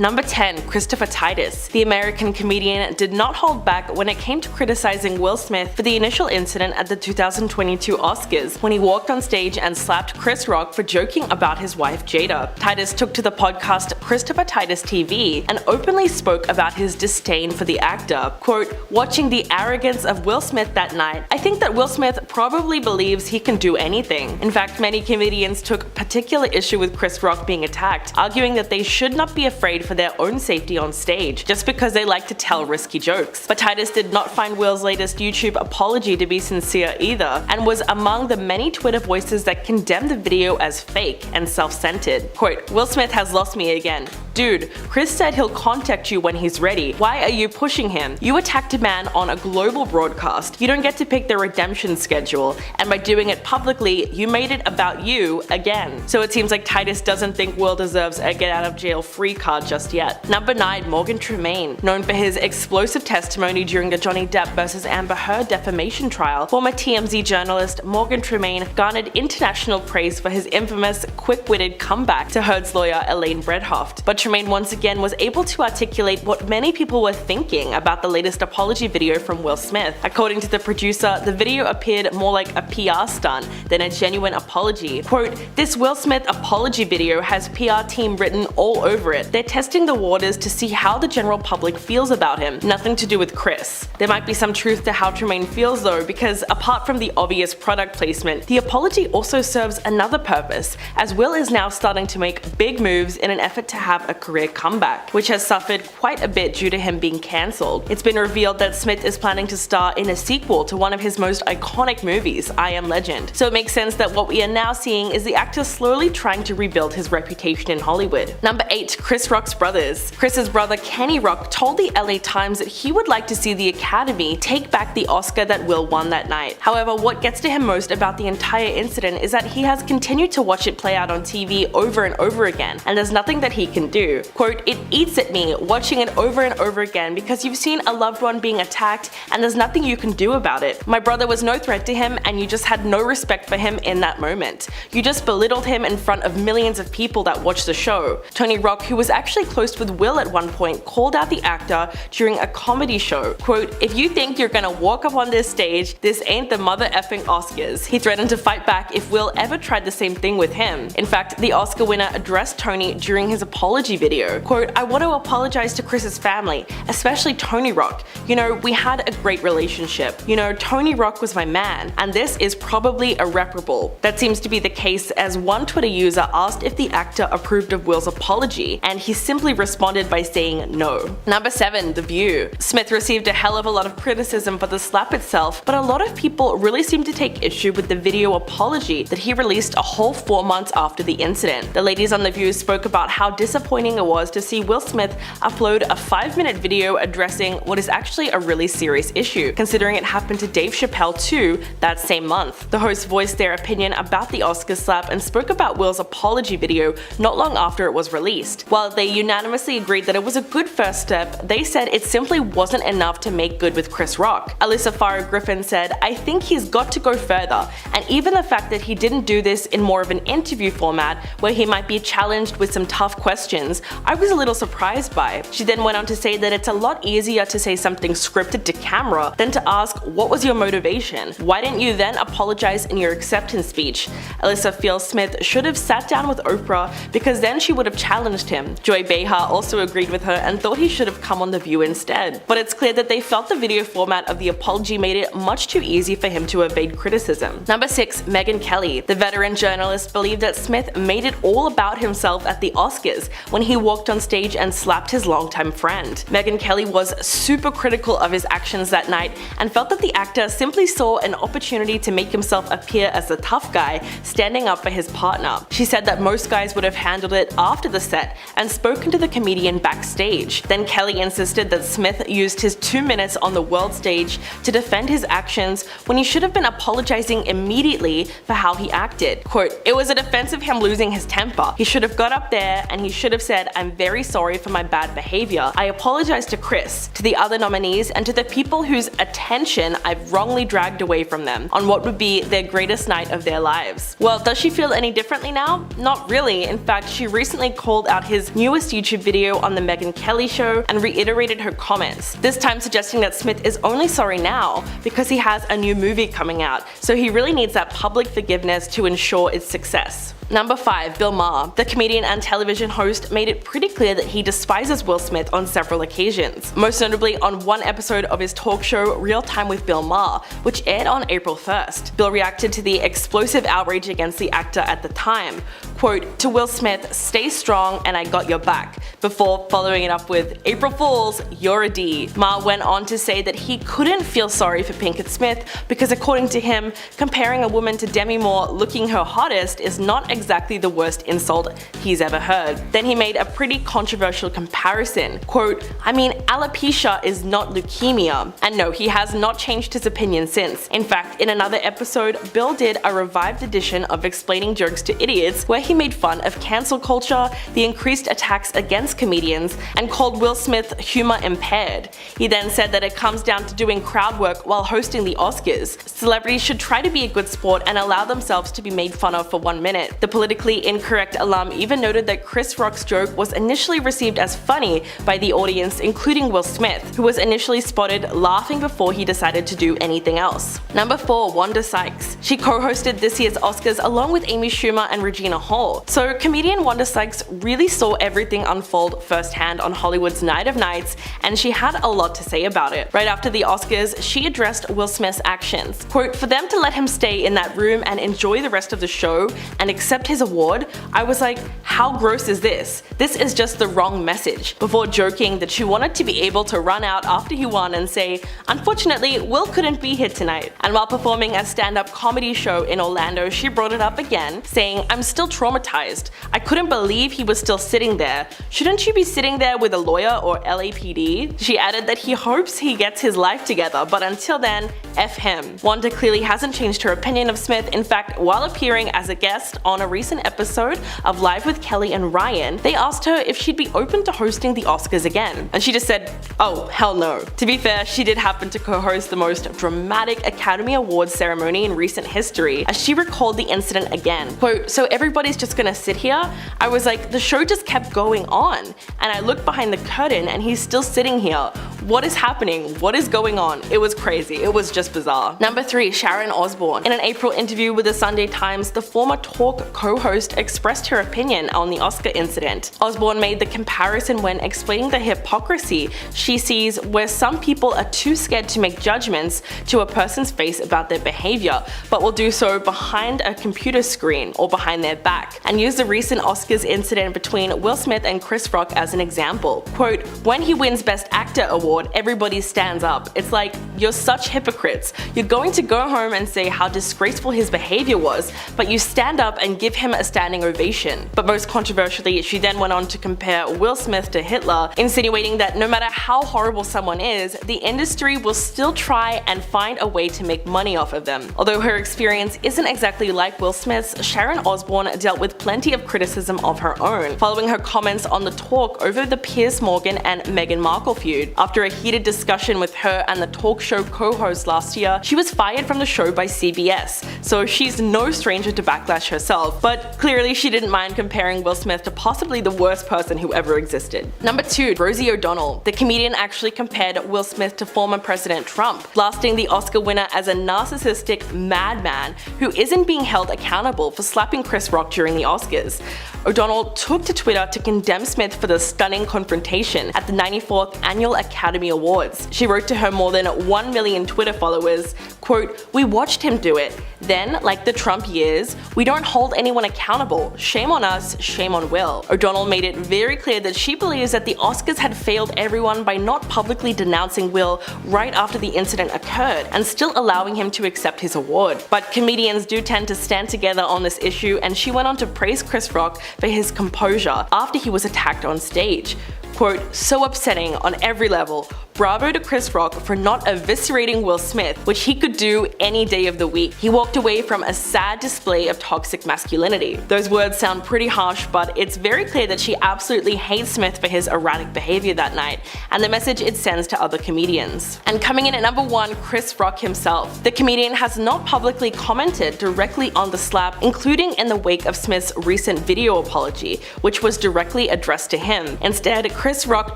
Number 10. Christopher Titus. The American comedian did not hold back when it came to criticizing Will Smith for the initial incident at the 2022 Oscars when he walked on stage and slapped Chris Rock for joking about his wife Jada. Titus took to the podcast Christopher Titus TV and openly spoke about his disdain for the actor. Quote, "Watching the arrogance of Will Smith that night, I think that Will Smith probably believes he can do anything. In fact, many comedians took particular issue with Chris Rock being attacked, arguing that they should not be afraid for their own safety on stage, just because they like to tell risky jokes." But Titus did not find Will's latest YouTube apology to be sincere either, and was among the many Twitter voices that condemned the video as fake and self-centered. Quote, "Will Smith has lost me again. Dude, Chris said he'll contact you when he's ready. Why are you pushing him? You attacked a man on a global broadcast. You don't get to pick the redemption schedule, and by doing it publicly, you made it about you again." So it seems like Titus doesn't think Will deserves a get out of jail free card just yet. Number 9. Morgan Tremaine. Known for his explosive testimony during the Johnny Depp vs. Amber Heard defamation trial, former TMZ journalist Morgan Tremaine garnered international praise for his infamous, quick-witted comeback to Heard's lawyer Elaine Bredhoft. But Tremaine once again was able to articulate what many people were thinking about the latest apology video from Will Smith. According to the producer, the video appeared more like a PR stunt than a genuine apology. Quote, "This Will Smith apology video has PR team written all over it. They're testing the waters to see how the general public feels about him. Nothing to do with Chris." There might be some truth to how Tremaine feels though, because apart from the obvious product placement, the apology also serves another purpose, as Will is now starting to make big moves in an effort to have a career comeback, which has suffered quite a bit due to him being cancelled. It's been revealed that Smith is planning to star in a sequel to one of his most iconic movies, I Am Legend. So it makes sense that what we are now seeing is the actor slowly trying to rebuild his reputation in Hollywood. Number 8. Chris Rock's brothers. Chris's brother Kenny Rock told the LA Times that he would like to see the Academy take back the Oscar that Will won that night. However, what gets to him most about the entire incident is that he has continued to watch it play out on TV over and over again, and there's nothing that he can do. Quote, "It eats at me watching it over and over again because you've seen a loved one being attacked and there's nothing you can do about it. My brother was no threat to him and you just had no respect for him in that moment. You just belittled him in front of millions of people that watched the show." Tony Rock, who was actually close with Will at one point, called out the actor during a comedy show. Quote, "If you think you're gonna walk up on this stage, this ain't the mother effing Oscars." He threatened to fight back if Will ever tried the same thing with him. In fact, the Oscar winner addressed Tony during his apology video. Quote, "I want to apologize to Chris's family, especially Tony Rock. You know, we had a great relationship. You know, Tony Rock was my man, and this is probably irreparable." That seems to be the case, as one Twitter user asked if the actor approved of Will's apology, and he simply responded by saying no. Number 7. The View. Smith received a hell of a lot of criticism for the slap itself, but a lot of people really seem to take issue with the video apology that he released a whole 4 months after the incident. The ladies on The View spoke about how disappointing it was to see Will Smith upload a 5-minute video addressing what is actually a really serious issue, considering it happened to Dave Chappelle too that same month. The hosts voiced their opinion about the Oscar slap and spoke about Will's apology video not long after it was released. While they unanimously agreed that it was a good first step, they said it simply wasn't enough to make good with Chris Rock. Alyssa Farah Griffin said, "I think he's got to go further, and even the fact that he didn't do this in more of an interview format where he might be challenged with some tough questions, I was a little surprised by." She then went on to say that it's a lot easier to say something scripted to camera than to ask, "What was your motivation? Why didn't you then apologize in your acceptance speech?" Alyssa feels Smith should have sat down with Oprah because then she would have challenged him. Joy Behar also agreed with her and thought he should have come on The View instead. But it's clear that they felt the video format of the apology made it much too easy for him to evade criticism. Number 6. Megyn Kelly. The veteran journalist believed that Smith made it all about himself at the Oscars when he walked on stage and slapped his longtime friend. Megyn Kelly was super critical of his actions that night and felt that the actor simply saw an opportunity to make himself appear as the tough guy standing up for his partner. She said that most guys would have handled it after the set and spoken to the comedian backstage. Then Kelly insisted that Smith used his 2 minutes on the world stage to defend his actions when he should have been apologizing immediately for how he acted. Quote, "It was a defense of him losing his temper. He should have got up there and he should have said, 'I'm very sorry for my bad behavior. I apologize to Chris, to the other nominees, and to the people whose attention I've wrongly dragged away from them on what would be their greatest night of their lives.'" Well, does she feel any differently now? Not really. In fact, she recently called out his newest post YouTube video on the Megyn Kelly show and reiterated her comments, this time suggesting that Smith is only sorry now because he has a new movie coming out, so he really needs that public forgiveness to ensure its success. Number 5. Bill Maher. The comedian and television host made it pretty clear that he despises Will Smith on several occasions, most notably on one episode of his talk show Real Time with Bill Maher, which aired on April 1st. Bill reacted to the explosive outrage against the actor at the time. Quote, "To Will Smith, stay strong and I got your back," before following it up with, "April Fools, you're a D." Maher went on to say that he couldn't feel sorry for Pinkett Smith because according to him, comparing a woman to Demi Moore looking her hottest is not exactly the worst insult he's ever heard. Then he made a pretty controversial comparison. Quote, "I mean, alopecia is not leukemia." And no, he has not changed his opinion since. In fact, in another episode, Bill did a revived edition of Explaining Jokes to Idiots where he made fun of cancel culture, the increased attacks against comedians, and called Will Smith humor impaired. He then said that it comes down to doing crowd work while hosting the Oscars. Celebrities should try to be a good sport and allow themselves to be made fun of for 1 minute. The politically incorrect alum even noted that Chris Rock's joke was initially received as funny by the audience, including Will Smith, who was initially spotted laughing before he decided to do anything else. Number 4. Wanda Sykes. She co-hosted this year's Oscars along with Amy Schumer and Regina Hall. So comedian Wanda Sykes really saw everything unfold firsthand on Hollywood's Night of Nights, and she had a lot to say about it. Right after the Oscars, she addressed Will Smith's actions. Quote, "For them to let him stay in that room and enjoy the rest of the show and accept his award, I was like, how gross is this? This is just the wrong message," before joking that she wanted to be able to run out after he won and say, "Unfortunately, Will couldn't be here tonight." And while performing a stand-up comedy show in Orlando, she brought it up again, saying, "I'm still traumatized. I couldn't believe he was still sitting there. Shouldn't you be sitting there with a lawyer or LAPD?" She added that he hopes he gets his life together, but until then, F him. Wanda clearly hasn't changed her opinion of Smith. In fact, while appearing as a guest on a recent episode of Live with Kelly and Ryan, they asked her if she'd be open to hosting the Oscars again. And she just said, "Oh, hell no." To be fair, she did happen to co-host the most dramatic Academy Awards ceremony in recent history, as she recalled the incident again. Quote, "So everybody's just gonna sit here? I was like, the show just kept going on, and I looked behind the curtain and he's still sitting here. What is happening? What is going on?" It was crazy. It was just bizarre. Number 3. Sharon Osbourne. In an April interview with the Sunday Times, the former talk co-host expressed her opinion on the Oscar incident. Osbourne made the comparison when explaining the hypocrisy she sees where some people are too scared to make judgments to a person's face about their behavior, but will do so behind a computer screen or behind their back, and used the recent Oscars incident between Will Smith and Chris Rock as an example. Quote, "When he wins Best Actor award, everybody stands up. It's like, you're such hypocrites. You're going to go home and say how disgraceful his behavior was, but you stand up and give him a standing ovation." But most controversially, she then went on to compare Will Smith to Hitler, insinuating that no matter how horrible someone is, the industry will still try and find a way to make money off of them. Although her experience isn't exactly like Will Smith's, Sharon Osbourne dealt with plenty of criticism of her own, following her comments on the talk over the Piers Morgan and Meghan Markle feud. After a heated discussion with her and the talk show co-host last year, she was fired from the show by CBS, so she's no stranger to backlash herself, but clearly she didn't mind comparing Will Smith to possibly the worst person who ever existed. Number 2. Rosie O'Donnell. The comedian actually compared Will Smith to former President Trump, blasting the Oscar winner as a narcissistic madman who isn't being held accountable for slapping Chris Rock during the Oscars. O'Donnell took to Twitter to condemn Smith for the stunning confrontation at the 94th Annual Academy Awards. She wrote to her more than 1 million Twitter followers, quote, "We watched him do it. Then, like the Trump years, we don't hold anyone accountable. Shame on us, shame on Will." O'Donnell made it very clear that she believes that the Oscars had failed everyone by not publicly denouncing Will right after the incident occurred and still allowing him to accept his award. But comedians do tend to stand together on this issue, and she went on to praise Chris Rock for his composure after he was attacked on stage. Quote, "So upsetting on every level. Bravo to Chris Rock for not eviscerating Will Smith, which he could could do any day of the week. He walked away from a sad display of toxic masculinity. Those words sound pretty harsh, but it's very clear that she absolutely hates Smith for his erratic behavior that night, and the message it sends to other comedians. And coming in at number 1, Chris Rock himself. The comedian has not publicly commented directly on the slap, including in the wake of Smith's recent video apology, which was directly addressed to him. Instead, Chris Rock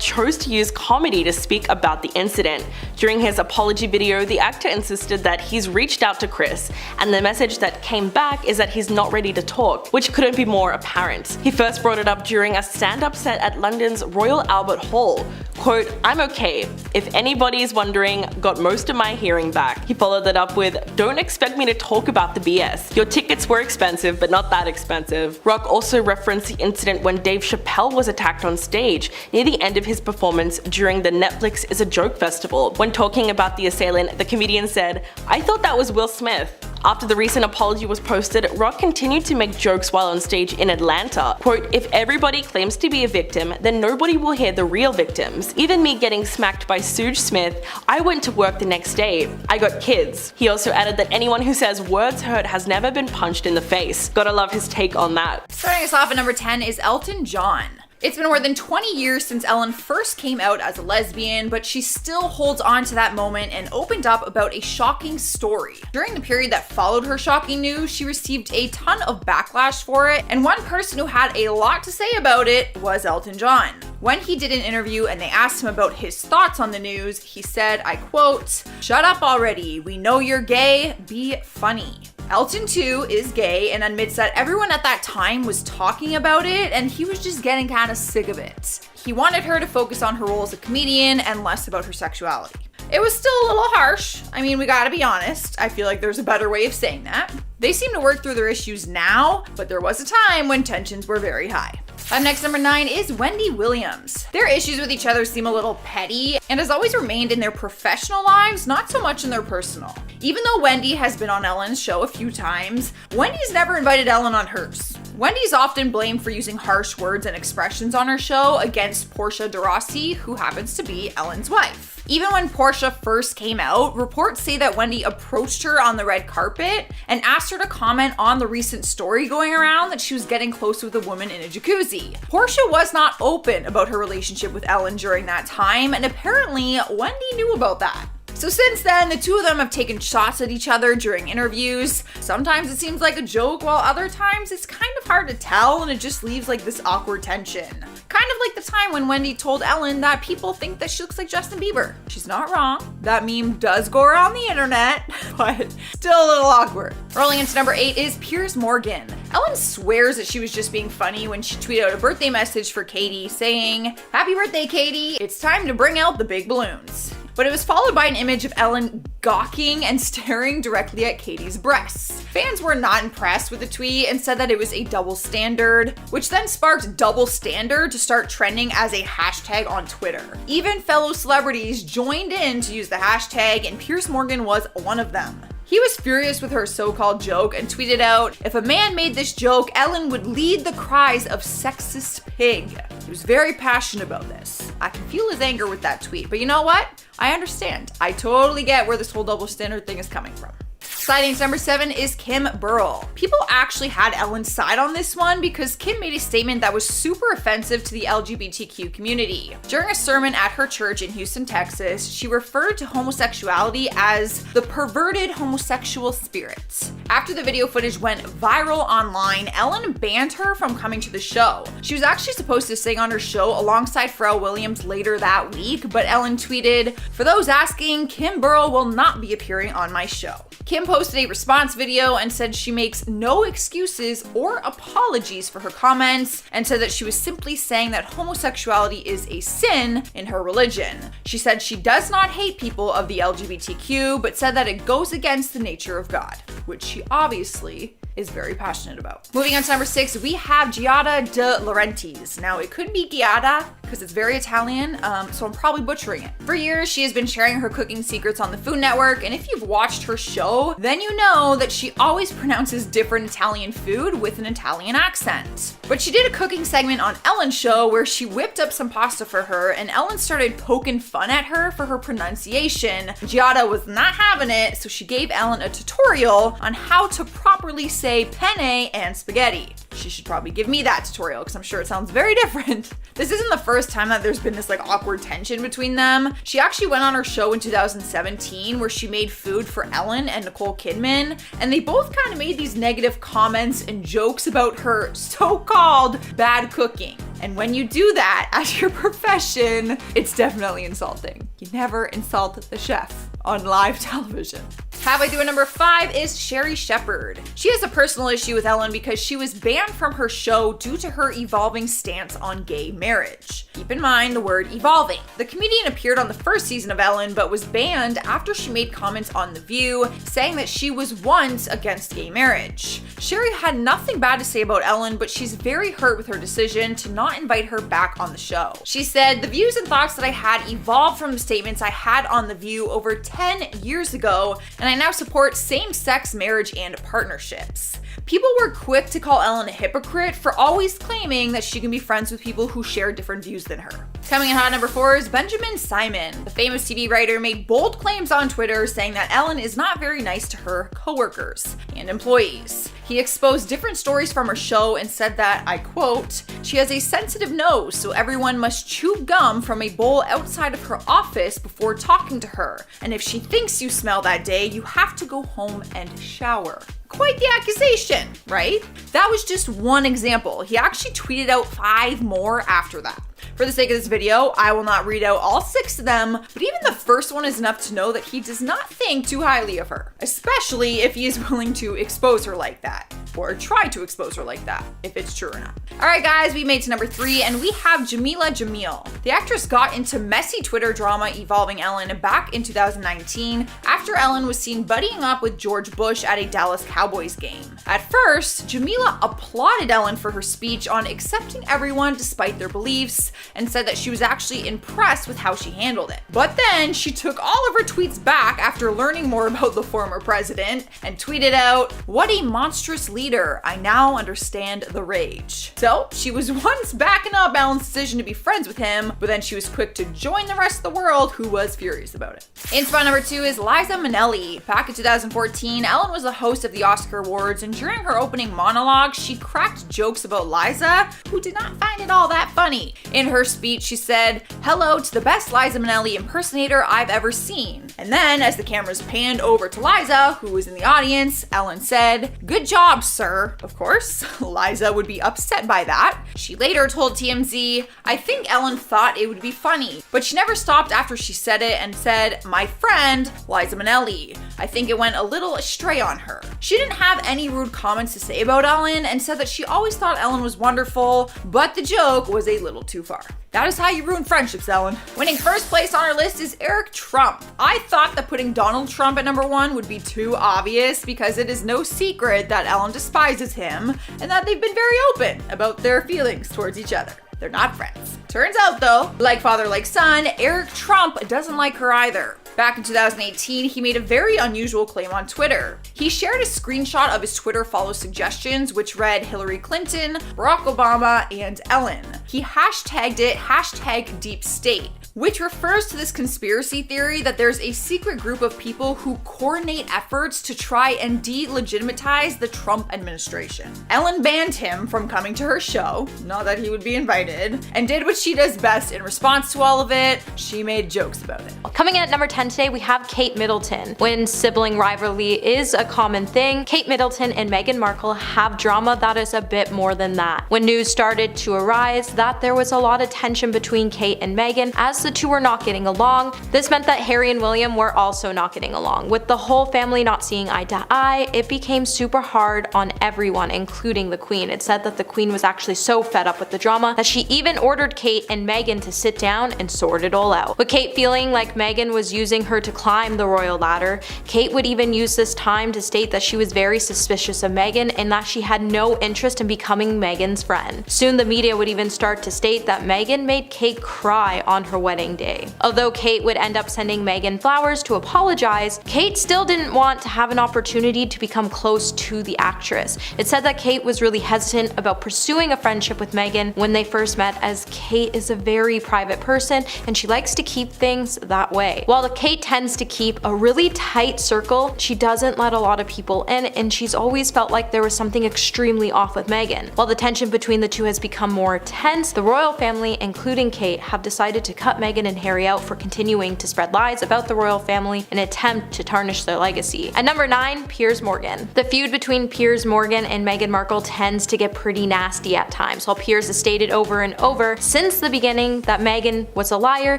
chose to use comedy to speak about the incident. During his apology video, the actor insisted that he's reached out to Chris, and the message that came back is that he's not ready to talk, which couldn't be more apparent. He first brought it up during a stand-up set at London's Royal Albert Hall. Quote, "I'm okay. If anybody's wondering, got most of my hearing back." He followed that up with, "Don't expect me to talk about the BS. Your tickets were expensive, but not that expensive." Rock also referenced the incident when Dave Chappelle was attacked on stage near the end of his performance during the Netflix Is a Joke festival. When talking about the assailant, the comedian said, "I thought that was Will Smith." After the recent apology was posted, Rock continued to make jokes while on stage in Atlanta. Quote, "If everybody claims to be a victim, then nobody will hear the real victims. Even me getting smacked by Suge Smith, I went to work the next day. I got kids." He also added that anyone who says words hurt has never been punched in the face. Gotta love his take on that. Starting us off at number 10 is Elton John. It's been more than 20 years since Ellen first came out as a lesbian, but she still holds on to that moment and opened up about a shocking story. During the period that followed her shocking news, she received a ton of backlash for it, and one person who had a lot to say about it was Elton John. When he did an interview and they asked him about his thoughts on the news, he said, I quote, "Shut up already, we know you're gay, be funny." Elton too is gay and admits that everyone at that time was talking about it and he was just getting kind of sick of it. He wanted her to focus on her role as a comedian and less about her sexuality. It was still a little harsh. I mean, we gotta be honest. I feel like there's a better way of saying that. They seem to work through their issues now, but there was a time when tensions were very high. Up next, number 9 is Wendy Williams. Their issues with each other seem a little petty and has always remained in their professional lives, not so much in their personal. Even though Wendy has been on Ellen's show a few times, Wendy's never invited Ellen on hers. Wendy's often blamed for using harsh words and expressions on her show against Portia de Rossi, who happens to be Ellen's wife. Even when Portia first came out, reports say that Wendy approached her on the red carpet and asked her to comment on the recent story going around that she was getting close with a woman in a jacuzzi. Portia was not open about her relationship with Ellen during that time, and apparently Wendy knew about that. So since then, the two of them have taken shots at each other during interviews. Sometimes it seems like a joke, while other times it's kind of hard to tell and it just leaves like this awkward tension. Kind of like the time when Wendy told Ellen that people think that she looks like Justin Bieber. She's not wrong. That meme does go around the internet, but still a little awkward. Rolling into number 8 is Piers Morgan. Ellen swears that she was just being funny when she tweeted out a birthday message for Katie saying, "Happy birthday, Katie. It's time to bring out the big balloons." But it was followed by an image of Ellen gawking and staring directly at Katie's breasts. Fans were not impressed with the tweet and said that it was a double standard, which then sparked double standard to start trending as a hashtag on Twitter. Even fellow celebrities joined in to use the hashtag, and Piers Morgan was one of them. He was furious with her so-called joke and tweeted out, "If a man made this joke, Ellen would lead the cries of sexist pig." He was very passionate about this. I can feel his anger with that tweet, but you know what? I understand. I totally get where this whole double standard thing is coming from. Sliding to number 7 is Kim Burrell. People actually had Ellen's side on this one because Kim made a statement that was super offensive to the LGBTQ community. During a sermon at her church in Houston, Texas, she referred to homosexuality as the perverted homosexual spirit. After the video footage went viral online, Ellen banned her from coming to the show. She was actually supposed to sing on her show alongside Pharrell Williams later that week, but Ellen tweeted, "For those asking, Kim Burrell will not be appearing on my show." Kim posted a response video and said she makes no excuses or apologies for her comments and said that she was simply saying that homosexuality is a sin in her religion. She said she does not hate people of the LGBTQ, but said that it goes against the nature of God, which she obviously is very passionate about. Moving on to number 6, we have Giada De Laurentiis. Now, it could be Giada, because it's very Italian, so I'm probably butchering it. For years, she has been sharing her cooking secrets on the Food Network, and if you've watched her show, then you know that she always pronounces different Italian food with an Italian accent. But she did a cooking segment on Ellen's show where she whipped up some pasta for her, and Ellen started poking fun at her for her pronunciation. Giada was not having it, so she gave Ellen a tutorial on how to properly say penne and spaghetti. She should probably give me that tutorial because I'm sure it sounds very different. This isn't the first time that there's been this like awkward tension between them. She actually went on her show in 2017 where she made food for Ellen and Nicole Kidman, and they both kind of made these negative comments and jokes about her so-called bad cooking. And when you do that as your profession, it's definitely insulting. You never insult the chef on live television. Have I doing number 5 is Sherry Shepherd. She has a personal issue with Ellen because she was banned from her show due to her evolving stance on gay marriage. Keep in mind the word evolving. The comedian appeared on the first season of Ellen but was banned after she made comments on The View saying that she was once against gay marriage. Sherry had nothing bad to say about Ellen, but she's very hurt with her decision to not invite her back on the show. She said, "The views and thoughts that I had evolved from the statements I had on The View over 10 years ago, and I now support same-sex marriage and partnerships." People were quick to call Ellen a hypocrite for always claiming that she can be friends with people who share different views than her. Coming in hot number 4 is Benjamin Simon. The famous TV writer made bold claims on Twitter saying that Ellen is not very nice to her coworkers and employees. He exposed different stories from her show and said that, I quote, "She has a sensitive nose, so everyone must chew gum from a bowl outside of her office before talking to her. And if she thinks you smell that day, you have to go home and shower." Quite the accusation, right? That was just one example. He actually tweeted out 5 more after that. For the sake of this video, I will not read out all 6 of them, but even the first one is enough to know that he does not think too highly of her, especially if he is willing to expose her like that, or try to expose her like that, if it's true or not. All right, guys, we made to number 3, and we have Jamila Jamil. The actress got into messy Twitter drama involving Ellen back in 2019 after Ellen was seen buddying up with George Bush at a Dallas Cowboys game. At first, Jamila applauded Ellen for her speech on accepting everyone despite their beliefs, and said that she was actually impressed with how she handled it. But then she took all of her tweets back after learning more about the former president and tweeted out, "What a monstrous leader. I now understand the rage." So she was once backing up Ellen's decision to be friends with him, but then she was quick to join the rest of the world who was furious about it. In spot number 2 is Liza Minnelli. Back in 2014, Ellen was the host of the Oscar Awards, and during her opening monologue, she cracked jokes about Liza, who did not find it all that funny. In her speech, she said, "Hello to the best Liza Minnelli impersonator I've ever seen." And then, as the cameras panned over to Liza, who was in the audience, Ellen said, "Good job, sir." Of course, Liza would be upset by that. She later told TMZ, "I think Ellen thought it would be funny, but she never stopped after she said it and said, 'My friend, Liza Minnelli.' I think it went a little astray on her." She didn't have any rude comments to say about Ellen and said that she always thought Ellen was wonderful, but the joke was a little too far. That is how you ruin friendships, Ellen. Winning first place on our list is Eric Trump. I thought that putting Donald Trump at number 1 would be too obvious because it is no secret that Ellen despises him and that they've been very open about their feelings towards each other. They're not friends. Turns out though, like father, like son, Eric Trump doesn't like her either. Back in 2018, he made a very unusual claim on Twitter. He shared a screenshot of his Twitter follow suggestions, which read Hillary Clinton, Barack Obama, and Ellen. He hashtagged it #DeepState, which refers to this conspiracy theory that there's a secret group of people who coordinate efforts to try and delegitimize the Trump administration. Ellen banned him from coming to her show, not that he would be invited, and did what she does best in response to all of it. She made jokes about it. Coming in at number 10 today, we have Kate Middleton. When sibling rivalry is a common thing, Kate Middleton and Meghan Markle have drama that is a bit more than that. When news started to arise that there was a lot of tension between Kate and Meghan as the two were not getting along, this meant that Harry and William were also not getting along. With the whole family not seeing eye to eye, it became super hard on everyone, including the Queen. It said that the Queen was actually so fed up with the drama that she even ordered Kate and Meghan to sit down and sort it all out. With Kate feeling like Meghan Meghan was using her to climb the royal ladder. Kate would even use this time to state that she was very suspicious of Meghan and that she had no interest in becoming Meghan's friend. Soon the media would even start to state that Meghan made Kate cry on her wedding day. Although Kate would end up sending Meghan flowers to apologize, Kate still didn't want to have an opportunity to become close to the actress. It said that Kate was really hesitant about pursuing a friendship with Meghan when they first met, as Kate is a very private person and she likes to keep things that way. While Kate tends to keep a really tight circle, she doesn't let a lot of people in, and she's always felt like there was something extremely off with Meghan. While the tension between the two has become more tense, the royal family, including Kate, have decided to cut Meghan and Harry out for continuing to spread lies about the royal family in an attempt to tarnish their legacy. At number 9, Piers Morgan. The feud between Piers Morgan and Meghan Markle tends to get pretty nasty at times. While Piers has stated over and over since the beginning that Meghan was a liar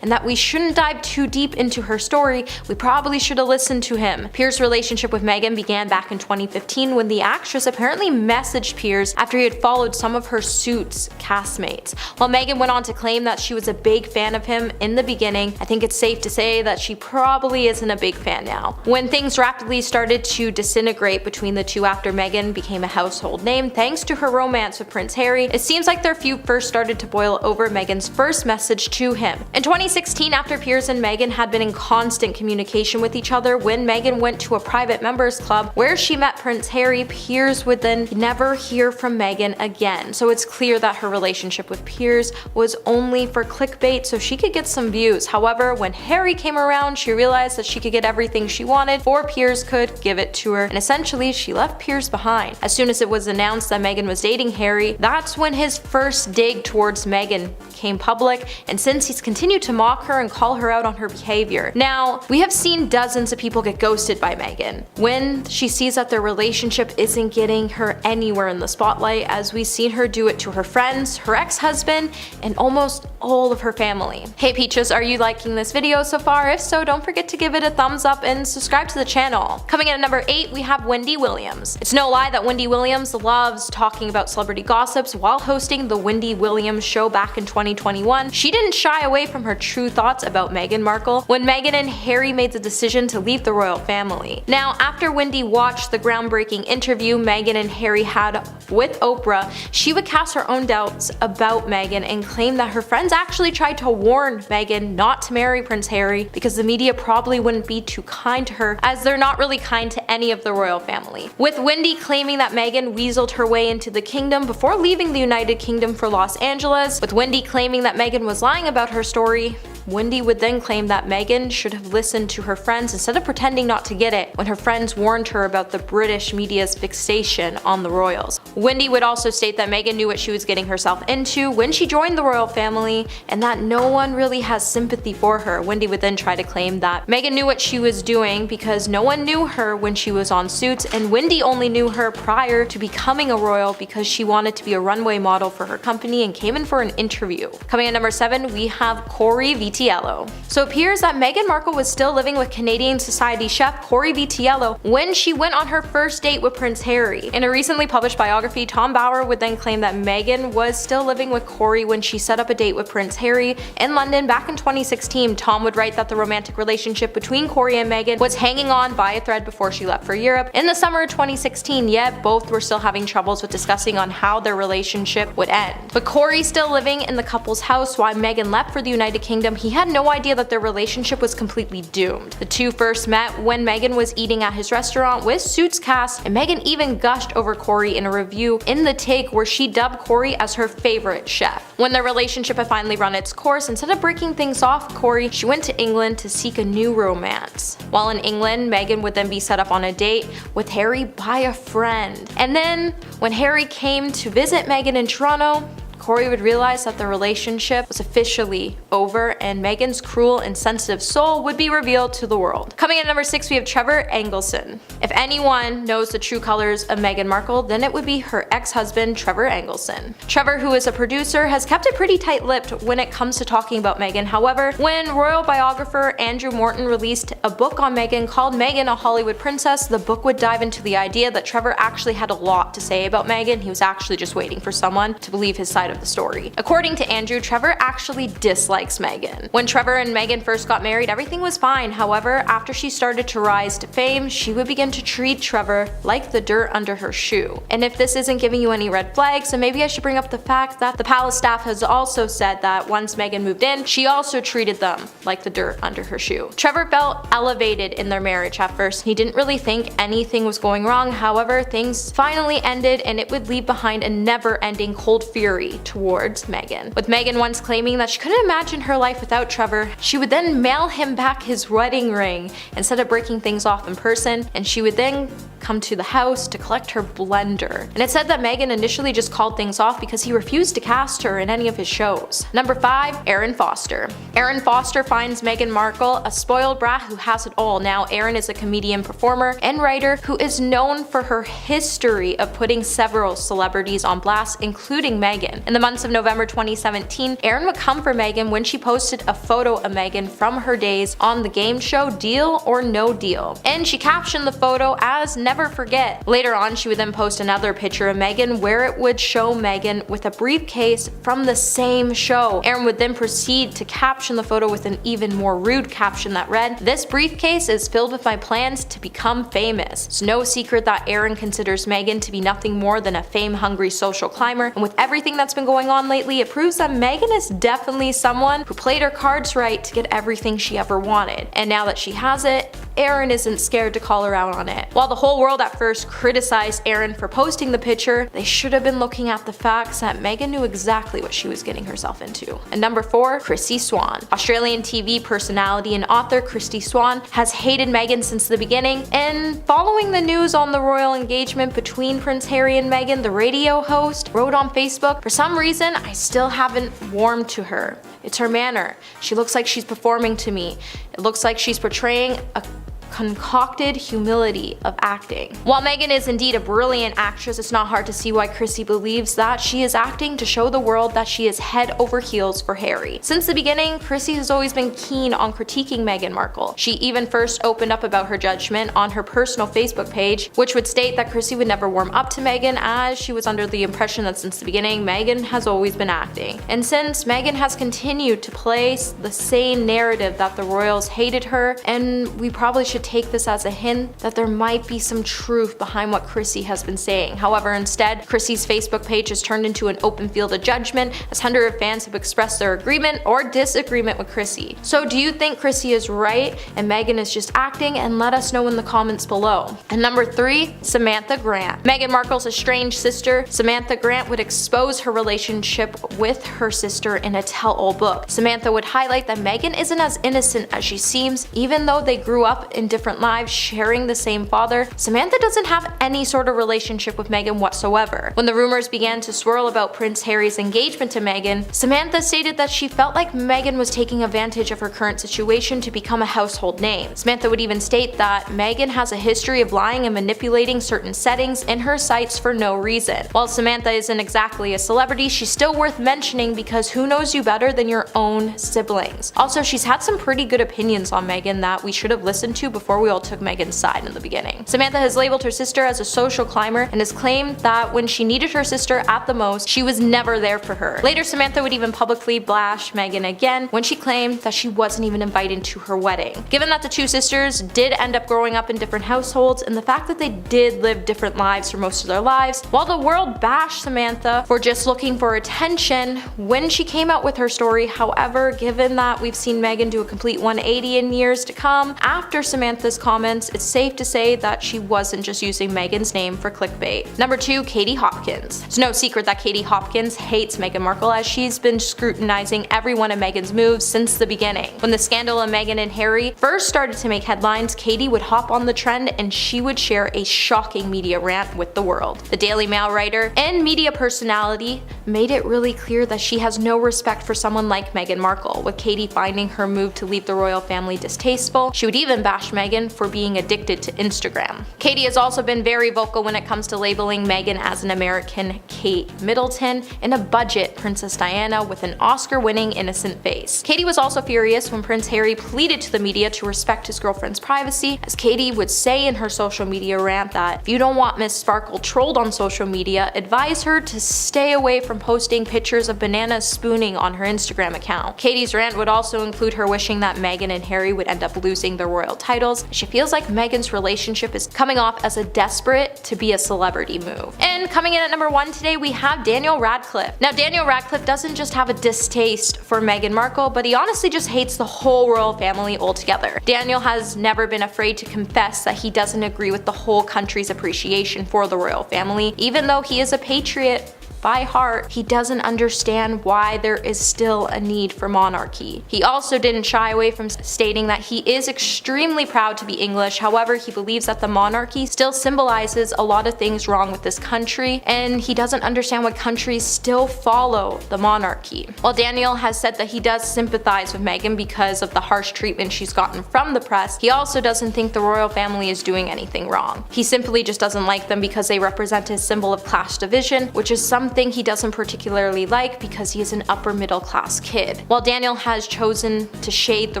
and that we shouldn't dive too deep into her story, we probably should have listened to him. Piers' relationship with Meghan began back in 2015 when the actress apparently messaged Piers after he had followed some of her Suits castmates. While Meghan went on to claim that she was a big fan of him in the beginning, I think it's safe to say that she probably isn't a big fan now. When things rapidly started to disintegrate between the two after Meghan became a household name thanks to her romance with Prince Harry, it seems like their feud first started to boil over Meghan's first message to him. In 2016, after Piers and Meghan had been in constant communication with each other, when Meghan went to a private members club where she met Prince Harry, Piers would then never hear from Meghan again. So it's clear that her relationship with Piers was only for clickbait so she could get some views. However, when Harry came around, she realized that she could get everything she wanted, or Piers could give it to her, and essentially she left Piers behind. As soon as it was announced that Meghan was dating Harry, that's when his first dig towards Meghan came public, and since he's continued to mock her and call her out on her behavior. Now, we have seen dozens of people get ghosted by Meghan when she sees that their relationship isn't getting her anywhere in the spotlight, as we've seen her do it to her friends, her ex-husband, and almost all of her family. Hey Peaches, are you liking this video so far? If so, don't forget to give it a thumbs up and subscribe to the channel. Coming in at number 8, we have Wendy Williams. It's no lie that Wendy Williams loves talking about celebrity gossips. While hosting the Wendy Williams show back in 2021, she didn't shy away from her true thoughts about Meghan Markle when Meghan and Harry made the decision to leave the royal family. Now, after Wendy watched the groundbreaking interview Meghan and Harry had with Oprah, she would cast her own doubts about Meghan and claim that her friends actually tried to warn Meghan not to marry Prince Harry because the media probably wouldn't be too kind to her, as they're not really kind to any of the royal family. With Wendy claiming that Meghan weaseled her way into the kingdom before leaving the United Kingdom for Los Angeles, with Wendy claiming that Meghan was lying about her story, Wendy would then claim that Meghan should have listened to her friends instead of pretending not to get it when her friends warned her about the British media's fixation on the royals. Wendy would also state that Meghan knew what she was getting herself into when she joined the royal family and that no one really has sympathy for her. Wendy would then try to claim that Meghan knew what she was doing because no one knew her when she was on Suits, and Wendy only knew her prior to becoming a royal because she wanted to be a runway model for her company and came in for an interview. Coming at number 7, we have Corey Vitiello. So it appears that Meghan Markle was still living with Canadian Society chef Corey Vitiello when she went on her first date with Prince Harry. In a recently published biography, Tom Bauer would then claim that Meghan was still living with Corey when she set up a date with Prince Harry in London back in 2016. Tom would write that the romantic relationship between Corey and Meghan was hanging on by a thread before she left for Europe in the summer of 2016, yet both were still having troubles with discussing on how their relationship would end. But Corey still living in the couple's house while Meghan left for the United Kingdom, he had no idea that their relationship was completely doomed. The two first met when Meghan was eating at his restaurant with Suits cast, and Meghan even gushed over Corey in a review in The Take where she dubbed Corey as her favorite chef. When their relationship had finally run its course, instead of breaking things off Corey, she went to England to seek a new romance. While in England, Meghan would then be set up on a date with Harry by a friend. And then, when Harry came to visit Meghan in Toronto, Corey would realize that the relationship was officially over and Meghan's cruel and sensitive soul would be revealed to the world. Coming in at number 6, we have Trevor Engelson. If anyone knows the true colors of Meghan Markle, then it would be her ex-husband Trevor Engelson. Trevor, who is a producer, has kept it pretty tight-lipped when it comes to talking about Meghan. However, when royal biographer Andrew Morton released a book on Meghan called Meghan, a Hollywood Princess, the book would dive into the idea that Trevor actually had a lot to say about Meghan. He was actually just waiting for someone to believe his side of of the story. According to Andrew, Trevor actually dislikes Meghan. When Trevor and Meghan first got married, everything was fine. However, after she started to rise to fame, she would begin to treat Trevor like the dirt under her shoe. And if this isn't giving you any red flags, then maybe I should bring up the fact that the palace staff has also said that once Meghan moved in, she also treated them like the dirt under her shoe. Trevor felt elevated in their marriage at first. He didn't really think anything was going wrong. However, things finally ended, and it would leave behind a never-ending cold fury towards Meghan. With Meghan once claiming that she couldn't imagine her life without Trevor, she would then mail him back his wedding ring instead of breaking things off in person, and she would then come to the house to collect her blender. And it said that Meghan initially just called things off because he refused to cast her in any of his shows. Number 5, Erin Foster. Erin Foster finds Meghan Markle a spoiled brat who has it all. Now, Erin is a comedian, performer, and writer who is known for her history of putting several celebrities on blast, including Meghan. In the months of November 2017, Erin would come for Meghan when she posted a photo of Meghan from her days on the game show Deal or No Deal. And she captioned the photo as "Never Forget." Later on, she would then post another picture of Meghan where it would show Meghan with a briefcase from the same show. Erin would then proceed to caption the photo with an even more rude caption that read, "This briefcase is filled with my plans to become famous." It's no secret that Erin considers Meghan to be nothing more than a fame-hungry social climber, and with everything that's been going on lately, it proves that Meghan is definitely someone who played her cards right to get everything she ever wanted. And now that she has it, Erin isn't scared to call her out on it. While the whole world at first criticized Erin for posting the picture, they should have been looking at the facts that Meghan knew exactly what she was getting herself into. And number 4, Christy Swan. Australian TV personality and author Christy Swan has hated Meghan since the beginning, and following the news on the royal engagement between Prince Harry and Meghan, the radio host wrote on Facebook, "For some reason, I still haven't warmed to her. It's her manner. She looks like she's performing to me. It looks like she's portraying a concocted humility of acting." While Meghan is indeed a brilliant actress, it's not hard to see why Chrissy believes that she is acting to show the world that she is head over heels for Harry. Since the beginning, Chrissy has always been keen on critiquing Meghan Markle. She even first opened up about her judgment on her personal Facebook page, which would state that Chrissy would never warm up to Meghan, as she was under the impression that since the beginning, Meghan has always been acting. And since Meghan has continued to play the same narrative that the royals hated her, and we probably should take this as a hint that there might be some truth behind what Chrissy has been saying. However, instead, Chrissy's Facebook page has turned into an open field of judgment, as hundreds of fans have expressed their agreement or disagreement with Chrissy. So do you think Chrissy is right and Meghan is just acting? And let us know in the comments below. And number 3, Samantha Grant. Meghan Markle's estranged sister, Samantha Grant, would expose her relationship with her sister in a tell-all book. Samantha would highlight that Meghan isn't as innocent as she seems, even though they grew up in different lives sharing the same father. Samantha doesn't have any sort of relationship with Meghan whatsoever. When the rumors began to swirl about Prince Harry's engagement to Meghan, Samantha stated that she felt like Meghan was taking advantage of her current situation to become a household name. Samantha would even state that Meghan has a history of lying and manipulating certain settings in her sites for no reason. While Samantha isn't exactly a celebrity, she's still worth mentioning because who knows you better than your own siblings. Also, she's had some pretty good opinions on Meghan that we should have listened to before we all took Meghan's side in the beginning. Samantha has labeled her sister as a social climber and has claimed that when she needed her sister at the most, she was never there for her. Later, Samantha would even publicly bash Meghan again when she claimed that she wasn't even invited to her wedding. Given that the two sisters did end up growing up in different households and the fact that they did live different lives for most of their lives, while the world bashed Samantha for just looking for attention when she came out with her story, however, given that we've seen Meghan do a complete 180 in years to come after Samantha's comments, it's safe to say that she wasn't just using Meghan's name for clickbait. Number 2, Katie Hopkins. It's no secret that Katie Hopkins hates Meghan Markle, as she's been scrutinizing every one of Meghan's moves since the beginning. When the scandal of Meghan and Harry first started to make headlines, Katie would hop on the trend and she would share a shocking media rant with the world. The Daily Mail writer and media personality made it really clear that she has no respect for someone like Meghan Markle, with Katie finding her move to leave the royal family distasteful. She would even bash Meghan Meghan for being addicted to Instagram. Katie has also been very vocal when it comes to labeling Meghan as an American Kate Middleton in a budget Princess Diana with an Oscar-winning innocent face. Katie was also furious when Prince Harry pleaded to the media to respect his girlfriend's privacy, as Katie would say in her social media rant that if you don't want Miss Sparkle trolled on social media, advise her to stay away from posting pictures of bananas spooning on her Instagram account. Katie's rant would also include her wishing that Meghan and Harry would end up losing their royal titles. She feels like Meghan's relationship is coming off as a desperate to be a celebrity move. And coming in at number 1 today, we have Daniel Radcliffe. Now, Daniel Radcliffe doesn't just have a distaste for Meghan Markle, but he honestly just hates the whole royal family altogether. Daniel has never been afraid to confess that he doesn't agree with the whole country's appreciation for the royal family. Even though he is a patriot by heart, he doesn't understand why there is still a need for monarchy. He also didn't shy away from stating that he is extremely proud to be English. However, he believes that the monarchy still symbolizes a lot of things wrong with this country, and he doesn't understand why countries still follow the monarchy. While Daniel has said that he does sympathize with Meghan because of the harsh treatment she's gotten from the press, he also doesn't think the royal family is doing anything wrong. He simply just doesn't like them because they represent his symbol of class division, which is something he doesn't particularly like because he is an upper middle class kid. While Daniel has chosen to shade the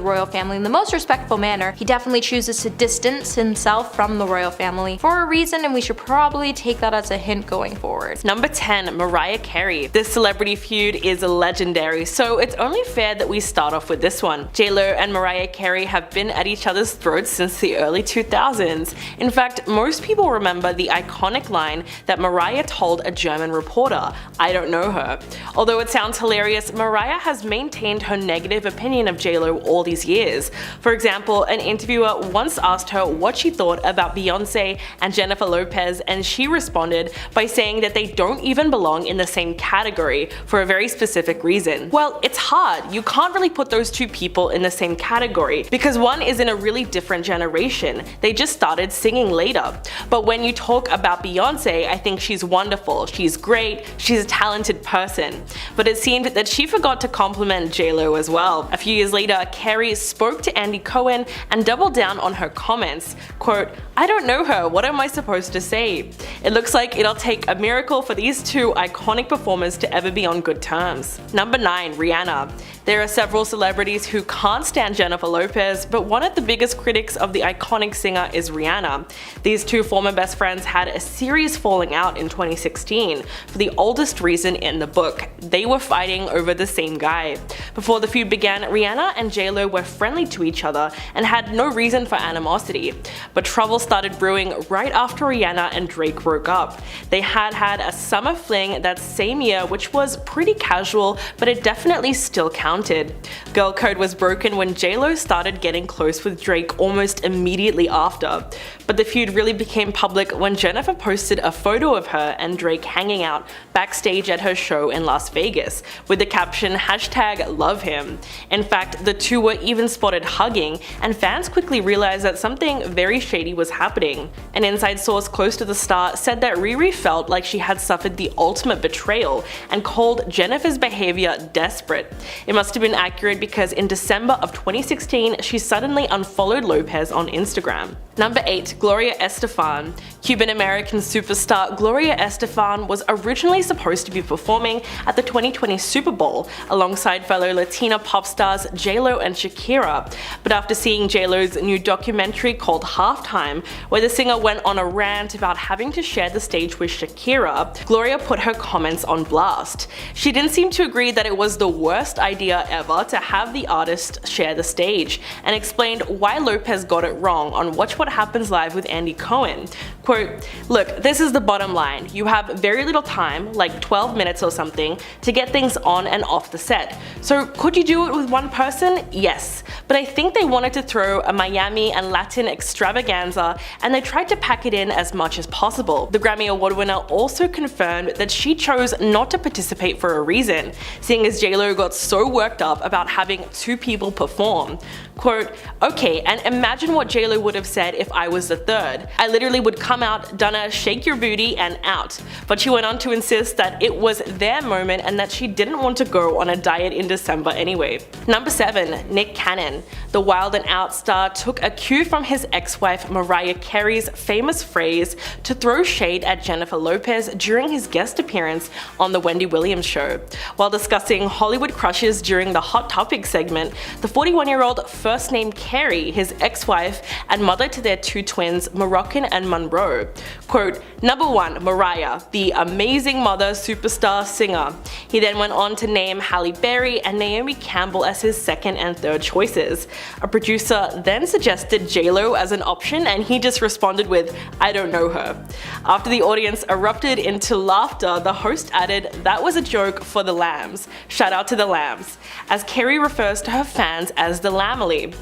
royal family in the most respectful manner, he definitely chooses to distance himself from the royal family for a reason, and we should probably take that as a hint going forward. Number 10, Mariah Carey. This celebrity feud is legendary, so it's only fair that we start off with this one. J-Lo and Mariah Carey have been at each other's throats since the early 2000s. In fact, most people remember the iconic line that Mariah told a German reporter, "I don't know her." Although it sounds hilarious, Mariah has maintained her negative opinion of J-Lo all these years. For example, an interviewer once asked her what she thought about Beyonce and Jennifer Lopez, and she responded by saying that they don't even belong in the same category for a very specific reason. Well, it's hard. You can't really put those two people in the same category because one is in a really different generation. They just started singing later. But when you talk about Beyonce, I think she's wonderful. She's great. She's a talented person. But it seemed that she forgot to compliment J-Lo as well. A few years later, Carey spoke to Andy Cohen and doubled down on her comments. Quote, "I don't know her, what am I supposed to say?" It looks like it'll take a miracle for these two iconic performers to ever be on good terms. Number 9, Rihanna. There are several celebrities who can't stand Jennifer Lopez, but one of the biggest critics of the iconic singer is Rihanna. These two former best friends had a serious falling out in 2016 for the oldest reason in the book. They were fighting over the same guy. Before the feud began, Rihanna and J-Lo were friendly to each other and had no reason for animosity. But trouble started brewing right after Rihanna and Drake broke up. They had a summer fling that same year, which was pretty casual, but it definitely still counted. Girl code was broken when J-Lo started getting close with Drake almost immediately after. But the feud really became public when Jennifer posted a photo of her and Drake hanging out backstage at her show in Las Vegas with the caption #LoveHim. In fact, the two were even spotted hugging, and fans quickly realized that something very shady was happening. An inside source close to the star said that Riri felt like she had suffered the ultimate betrayal and called Jennifer's behavior desperate. It must have been accurate because in December of 2016, she suddenly unfollowed Lopez on Instagram. Number 8, Gloria Estefan. Cuban-American superstar Gloria Estefan was originally supposed to be performing at the 2020 Super Bowl alongside fellow Latina pop stars J-Lo and Shakira. But after seeing J-Lo's new documentary called Halftime, where the singer went on a rant about having to share the stage with Shakira, Gloria put her comments on blast. She didn't seem to agree that it was the worst idea ever to have the artist share the stage, and explained why Lopez got it wrong on Watch What Happens Live with Andy Cohen. Quote, "Look, this is the bottom line. You have very little time, like 12 minutes or something, to get things on and off the set. So could you do it with one person? Yes. But I think they wanted to throw a Miami and Latin extravaganza, and they tried to pack it in as much as possible." The Grammy Award winner also confirmed that she chose not to participate for a reason, seeing as J-Lo got so worked up about having two people perform. Quote, "Okay, and imagine what J-Lo would have said if I was the third. I literally would come out, done a shake your booty and out." But she went on to insist insist that it was their moment and that she didn't want to go on a diet in December anyway. Number 7. Nick Cannon. The Wild and Out star took a cue from his ex-wife Mariah Carey's famous phrase to throw shade at Jennifer Lopez during his guest appearance on The Wendy Williams Show. While discussing Hollywood crushes during the Hot Topic segment, the 41-year-old first named Carey, his ex-wife and mother to their 2 twins, Moroccan and Monroe. Quote, "Number 1, Mariah, the amazing mother, superstar, singer." He then went on to name Halle Berry and Naomi Campbell as his second and third choices. A producer then suggested J-Lo as an option and he just responded with, "I don't know her." After the audience erupted into laughter, the host added, "That was a joke for the lambs. Shout out to the lambs," as Carey refers to her fans as the Lamely.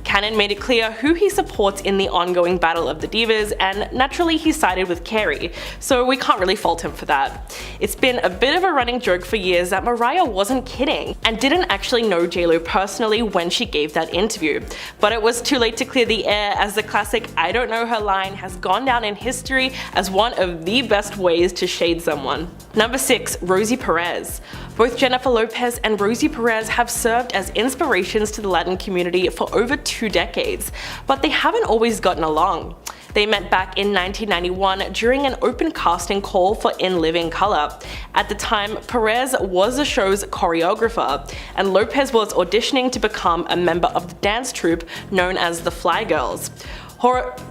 Cannon made it clear who he supports in the ongoing battle of the divas, and naturally he sided with Carey, so we can't really fault him for that. It's been a bit of a running joke for years that Mariah wasn't kidding and didn't actually know J-Lo personally when she gave that interview, but it was too late to clear the air, as the classic "I don't know her" line has gone down in history as one of the best ways to shade someone. Number 6. Rosie Perez. Both Jennifer Lopez and Rosie Perez have served as inspirations to the Latin community for over 2 decades, but they haven't always gotten along. They met back in 1991 during an open casting call for In Living Color. At the time, Perez was the show's choreographer, and Lopez was auditioning to become a member of the dance troupe known as the Fly Girls.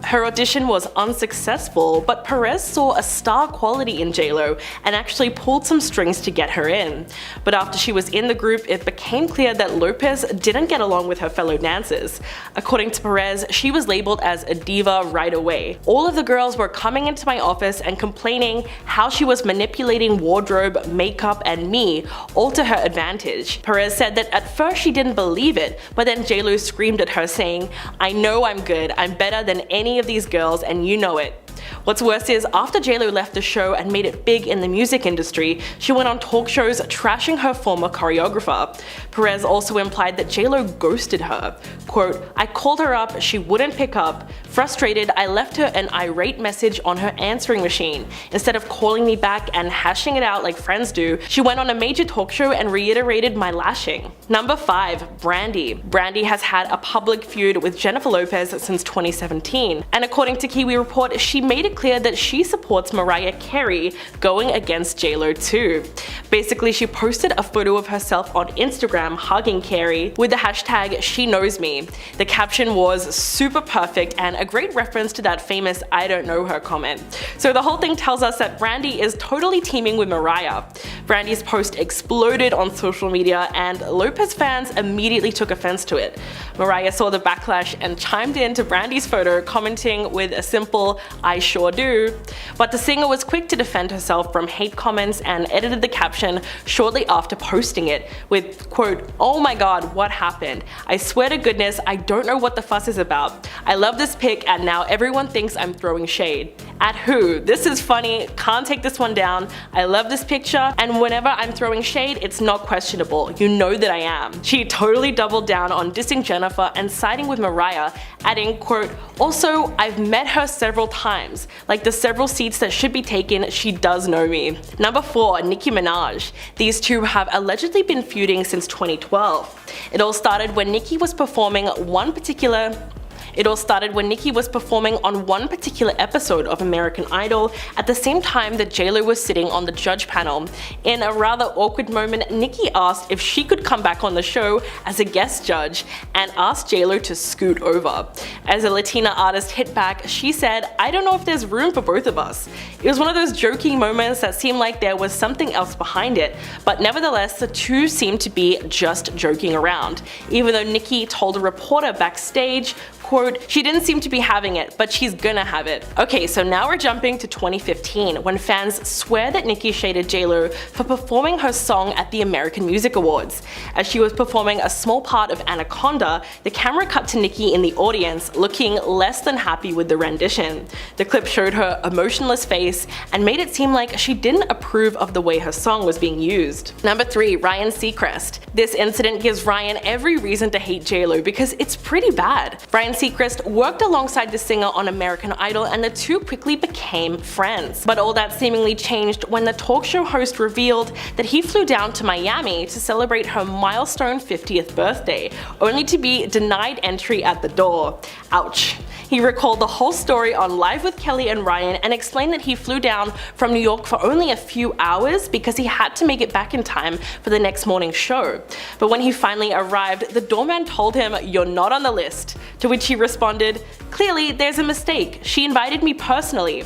Her audition was unsuccessful, but Perez saw a star quality in J-Lo and actually pulled some strings to get her in. But after she was in the group, it became clear that Lopez didn't get along with her fellow dancers. According to Perez, she was labeled as a diva right away. "All of the girls were coming into my office and complaining how she was manipulating wardrobe, makeup, and me, all to her advantage." Perez said that at first she didn't believe it, but then J-Lo screamed at her saying, "I know I'm good, I'm better than any of these girls and you know it." What's worse is, after J-Lo left the show and made it big in the music industry, she went on talk shows trashing her former choreographer. Perez also implied that J-Lo ghosted her. Quote, "I called her up, she wouldn't pick up. Frustrated, I left her an irate message on her answering machine. Instead of calling me back and hashing it out like friends do, she went on a major talk show and reiterated my lashing." Number 5. Brandy. Brandy has had a public feud with Jennifer Lopez since 2017, and according to Kiwi Report, she made it clear that she supports Mariah Carey going against J-Lo too. Basically, she posted a photo of herself on Instagram hugging Carey with the hashtag #SheKnowsMe. The caption was super perfect and a great reference to that famous "I don't know her" comment. So the whole thing tells us that Brandy is totally teaming with Mariah. Brandy's post exploded on social media and Lopez fans immediately took offense to it. Mariah saw the backlash and chimed in to Brandy's photo, commenting with a simple "I sure do." But the singer was quick to defend herself from hate comments and edited the caption shortly after posting it with, quote, "Oh my god, what happened? I swear to goodness, I don't know what the fuss is about. I love this pic and now everyone thinks I'm throwing shade. At who? This is funny, can't take this one down. I love this picture and whenever I'm throwing shade, it's not questionable. You know that I am." She totally doubled down on dissing Jennifer and siding with Mariah, adding, quote, "Also, I've met her several times. Like the several seats that should be taken, she does know me." Number 4. Nicki Minaj. These two have allegedly been feuding since 2012. It all started when Nicki was performing on one particular episode of American Idol at the same time that J-Lo was sitting on the judge panel. In a rather awkward moment, Nicki asked if she could come back on the show as a guest judge and asked J-Lo to scoot over. As a Latina artist hit back, she said, "I don't know if there's room for both of us." It was one of those joking moments that seemed like there was something else behind it, but nevertheless the two seemed to be just joking around, even though Nicki told a reporter backstage, quote, "She didn't seem to be having it, but she's gonna have it." Okay, so now we're jumping to 2015 when fans swear that Nicki shaded J-Lo for performing her song at the American Music Awards. As she was performing a small part of Anaconda, the camera cut to Nicki in the audience looking less than happy with the rendition. The clip showed her emotionless face and made it seem like she didn't approve of the way her song was being used. Number 3. Ryan Seacrest. This incident gives Ryan every reason to hate J-Lo because it's pretty bad. Ryan Seacrest worked alongside the singer on American Idol and the two quickly became friends. But all that seemingly changed when the talk show host revealed that he flew down to Miami to celebrate her milestone 50th birthday, only to be denied entry at the door. Ouch. He recalled the whole story on Live with Kelly and Ryan and explained that he flew down from New York for only a few hours because he had to make it back in time for the next morning's show. But when he finally arrived, the doorman told him, "You're not on the list," to which he responded, "Clearly, there's a mistake. She invited me personally."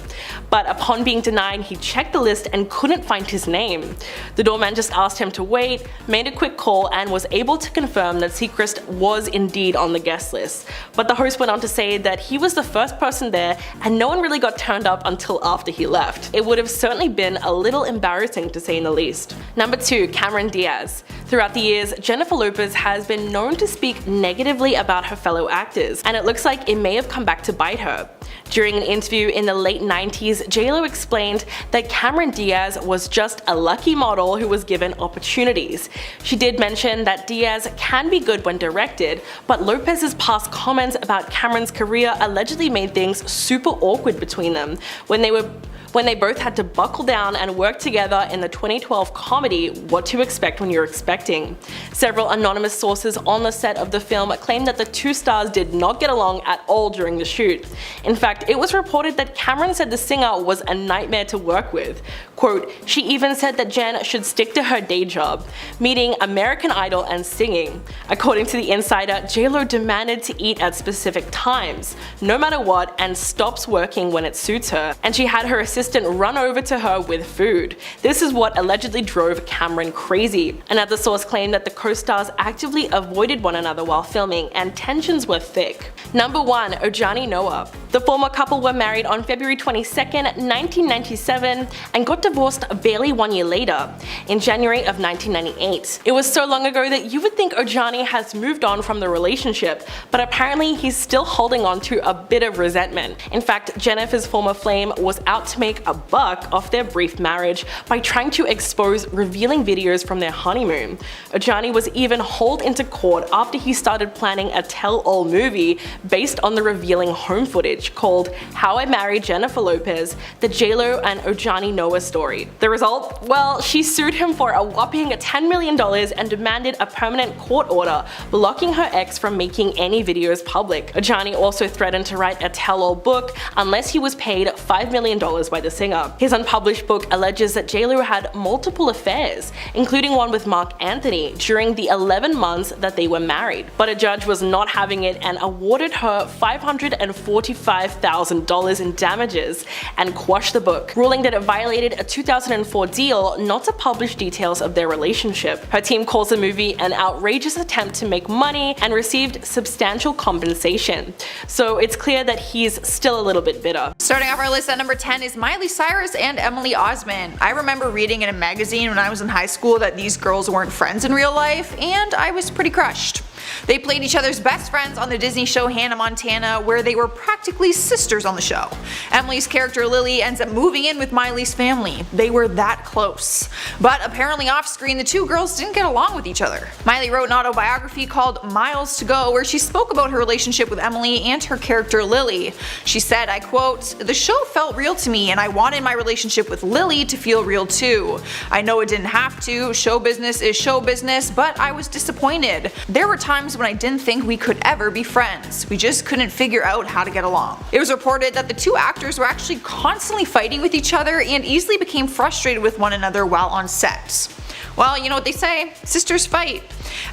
But upon being denied, he checked the list and couldn't find his name. The doorman just asked him to wait, made a quick call, and was able to confirm that Seacrest was indeed on the guest list. But the host went on to say that he was the first person there and no one really got turned up until after he left. It would have certainly been a little embarrassing to say the least. Number 2. Cameron Diaz. Throughout the years, Jennifer Lopez has been known to speak negatively about her fellow actors, and it looks like it may have come back to bite her. During an interview in the late 90s, JLo explained that Cameron Diaz was just a lucky model who was given opportunities. She did mention that Diaz can be good when directed, but Lopez's past comments about Cameron's career allegedly made things super awkward between them when they both had to buckle down and work together in the 2012 comedy What to Expect When You're Expecting. Several anonymous sources on the set of the film claimed that the two stars did not get along at all during the shoot. In fact, it was reported that Cameron said the singer was a nightmare to work with. Quote, "She even said that Jen should stick to her day job, meaning American Idol and singing." According to The Insider, JLo demanded to eat at specific times, no matter what, and stops working when it suits her, and she had her assistant run over to her with food. This is what allegedly drove Cameron crazy. Another source claimed that the co-stars actively avoided one another while filming, and tensions were thick. Number 1. Ojani Noah. The former couple were married on February 22nd, 1997, and got divorced barely 1 year later, in January of 1998. It was so long ago that you would think Ojani has moved on from the relationship, but apparently he's still holding on to a bit of resentment. In fact, Jennifer's former flame was out to make a buck off their brief marriage by trying to expose revealing videos from their honeymoon. Ojani was even hauled into court after he started planning a tell-all movie based on the revealing home footage called How I Married Jennifer Lopez, the JLo and Ojani Noah story. The result? Well, she sued him for a whopping $10 million and demanded a permanent court order blocking her ex from making any videos public. Ojani also threatened to write a tell-all book unless he was paid $5 million by the singer. His unpublished book alleges that JLo had multiple affairs, including one with Mark Anthony, during the 11 months that they were married. But a judge was not having it and awarded her $545,000 in damages and quashed the book, ruling that it violated a 2004 deal not to publish details of their relationship. Her team calls the movie an outrageous attempt to make money and received substantial compensation. So it's clear that he's still a little bit bitter. Starting off our list at number 10 is Miley Cyrus and Emily Osment. I remember reading in a magazine when I was in high school that these girls weren't friends in real life, and I was pretty crushed. They played each other's best friends on the Disney show Hannah Montana, where they were practically sisters on the show. Emily's character Lily ends up moving in with Miley's family. They were that close. But apparently off screen, the two girls didn't get along with each other. Miley wrote an autobiography called Miles to Go, where she spoke about her relationship with Emily and her character Lily. She said, I quote, "The show felt real to me and I wanted my relationship with Lily to feel real too. I know it didn't have to, show business is show business, but I was disappointed. There were times when I didn't think we could ever be friends. We just couldn't figure out how to get along." It was reported that the two actors were actually constantly fighting with each other and easily became frustrated with one another while on set. Well, you know what they say, sisters fight.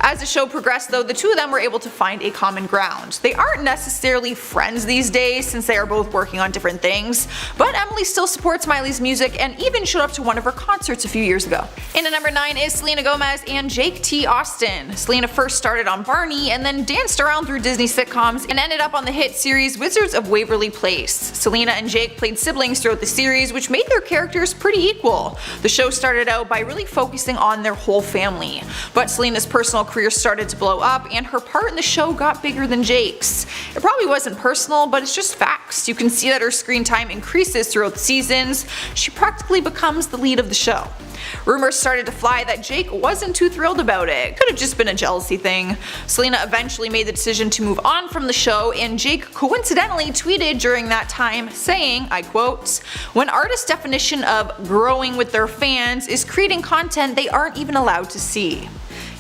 As the show progressed though, the two of them were able to find a common ground. They aren't necessarily friends these days since they are both working on different things, but Emily still supports Miley's music and even showed up to one of her concerts a few years ago. In at number 9 is Selena Gomez and Jake T. Austin. Selena first started on Barney and then danced around through Disney sitcoms and ended up on the hit series Wizards of Waverly Place. Selena and Jake played siblings throughout the series, which made their characters pretty equal. The show started out by really focusing on their whole family, but Selena's personal career started to blow up and her part in the show got bigger than Jake's. It probably wasn't personal, but it's just facts. You can see that her screen time increases throughout the seasons. She practically becomes the lead of the show. Rumors started to fly that Jake wasn't too thrilled about it. Could have just been a jealousy thing. Selena eventually made the decision to move on from the show, and Jake coincidentally tweeted during that time saying, I quote, "When artists' definition of growing with their fans is creating content they aren't even allowed to see."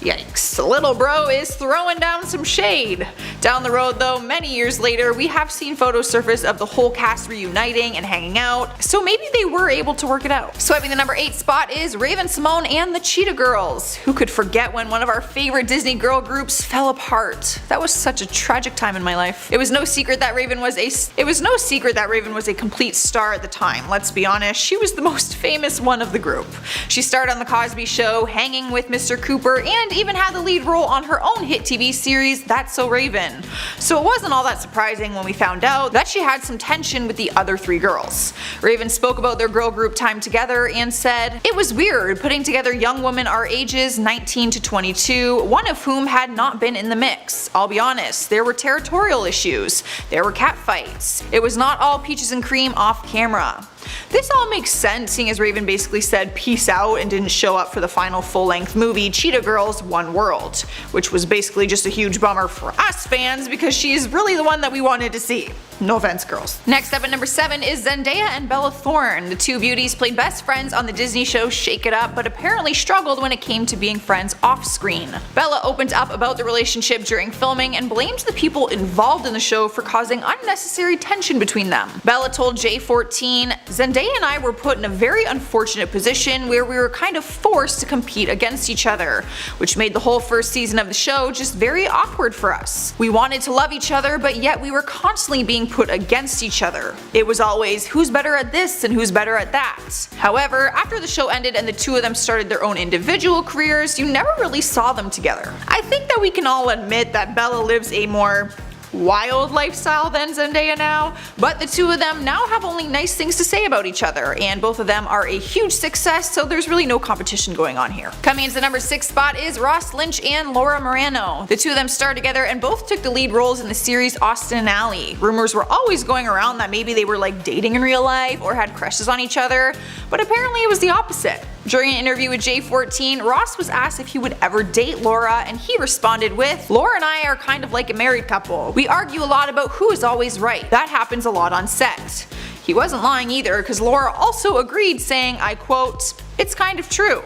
Yikes, little bro is throwing down some shade. Down the road though, many years later, we have seen photos surface of the whole cast reuniting and hanging out, so maybe they were able to work it out. Swiping the number 8 spot is Raven Simone and the Cheetah Girls. Who could forget when one of our favorite Disney girl groups fell apart? That was such a tragic time in my life. It was no secret that Raven was a complete star at the time. Let's be honest, she was the most famous one of the group. She starred on The Cosby Show, hanging with Mr. Cooper, and even had the lead role on her own hit TV series That's So Raven. So it wasn't all that surprising when we found out that she had some tension with the other 3 girls. Raven spoke about their girl group time together and said, "It was weird putting together young women our ages, 19 to 22, one of whom had not been in the mix. I'll be honest, there were territorial issues, there were cat fights. It was not all peaches and cream off camera." This all makes sense, seeing as Raven basically said peace out and didn't show up for the final full-length movie Cheetah Girls One World, which was basically just a huge bummer for us fans because she's really the one that we wanted to see. No offense, girls. Next up at number 7 is Zendaya and Bella Thorne. The two beauties played best friends on the Disney show Shake It Up, but apparently struggled when it came to being friends off-screen. Bella opened up about the relationship during filming and blamed the people involved in the show for causing unnecessary tension between them. Bella told J14, "Zendaya and I were put in a very unfortunate position where we were kind of forced to compete against each other, which made the whole first season of the show just very awkward for us. We wanted to love each other, but yet we were constantly being put against each other. It was always who's better at this and who's better at that. However, after the show ended and the two of them started their own individual careers, you never really saw them together." I think that we can all admit that Bella lives a more wild lifestyle than Zendaya now, but the two of them now have only nice things to say about each other, and both of them are a huge success, so there's really no competition going on here. Coming into the number 6 spot is Ross Lynch and Laura Morano. The two of them starred together and both took the lead roles in the series Austin and Ally. Rumors were always going around that maybe they were like dating in real life or had crushes on each other, but apparently it was the opposite. During an interview with J14, Ross was asked if he would ever date Laura, and he responded with, "Laura and I are kind of like a married couple. We argue a lot about who is always right. That happens a lot on set." He wasn't lying either, because Laura also agreed, saying, I quote, "It's kind of true."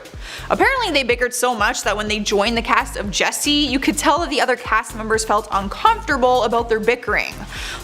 Apparently they bickered so much that when they joined the cast of Jessie, you could tell that the other cast members felt uncomfortable about their bickering.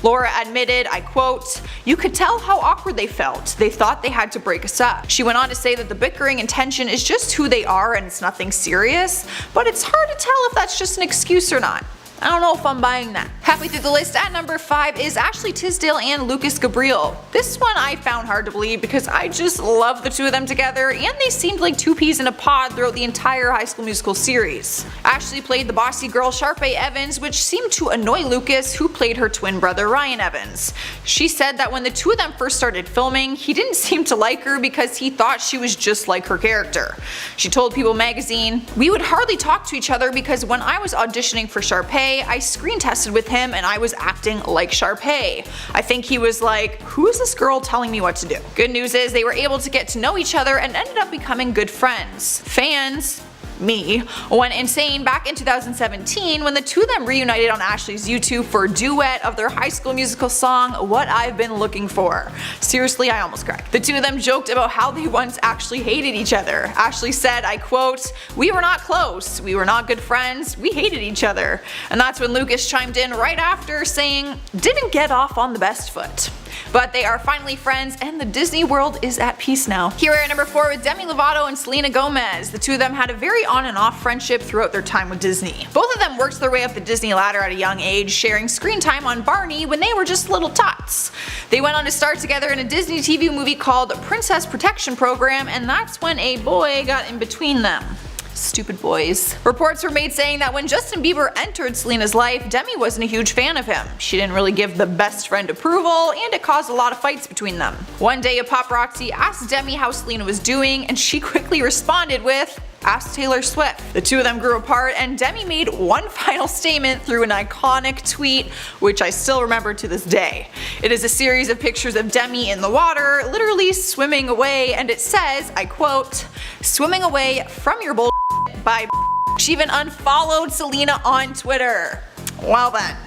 Laura admitted, I quote, "You could tell how awkward they felt. They thought they had to break us up." She went on to say that the bickering and tension is just who they are and it's nothing serious, but it's hard to tell if that's just an excuse or not. I don't know if I'm buying that. Halfway through the list at number 5 is Ashley Tisdale and Lucas Gabriel. This one I found hard to believe because I just love the two of them together, and they seemed like two peas in a pod throughout the entire High School Musical series. Ashley played the bossy girl Sharpay Evans, which seemed to annoy Lucas, who played her twin brother Ryan Evans. She said that when the two of them first started filming, he didn't seem to like her because he thought she was just like her character. She told People magazine, "We would hardly talk to each other because when I was auditioning for Sharpay, I screen tested with him and I was acting like Sharpay. I think he was like, who is this girl telling me what to do?" Good news is they were able to get to know each other and ended up becoming good friends. Fans, me, went insane back in 2017 when the two of them reunited on Ashley's YouTube for a duet of their High School Musical song What I've Been Looking For. Seriously, I almost cried. The two of them joked about how they once actually hated each other. Ashley said, I quote, "We were not close, we were not good friends, we hated each other." And that's when Lucas chimed in right after saying, "Didn't get off on the best foot." But they are finally friends and the Disney world is at peace now. Here we are at number 4 with Demi Lovato and Selena Gomez. The two of them had a very on and off friendship throughout their time with Disney. Both of them worked their way up the Disney ladder at a young age, sharing screen time on Barney when they were just little tots. They went on to star together in a Disney TV movie called Princess Protection Program, and that's when a boy got in between them. Stupid boys. Reports were made saying that when Justin Bieber entered Selena's life, Demi wasn't a huge fan of him. She didn't really give the best friend approval, and it caused a lot of fights between them. One day a paparazzi asked Demi how Selena was doing, and she quickly responded with, Ask Taylor Swift. The two of them grew apart, and Demi made one final statement through an iconic tweet, which I still remember to this day. It is a series of pictures of Demi in the water, literally swimming away, and it says, I quote, "Swimming away from your bull by." She even unfollowed Selena on Twitter. Well then.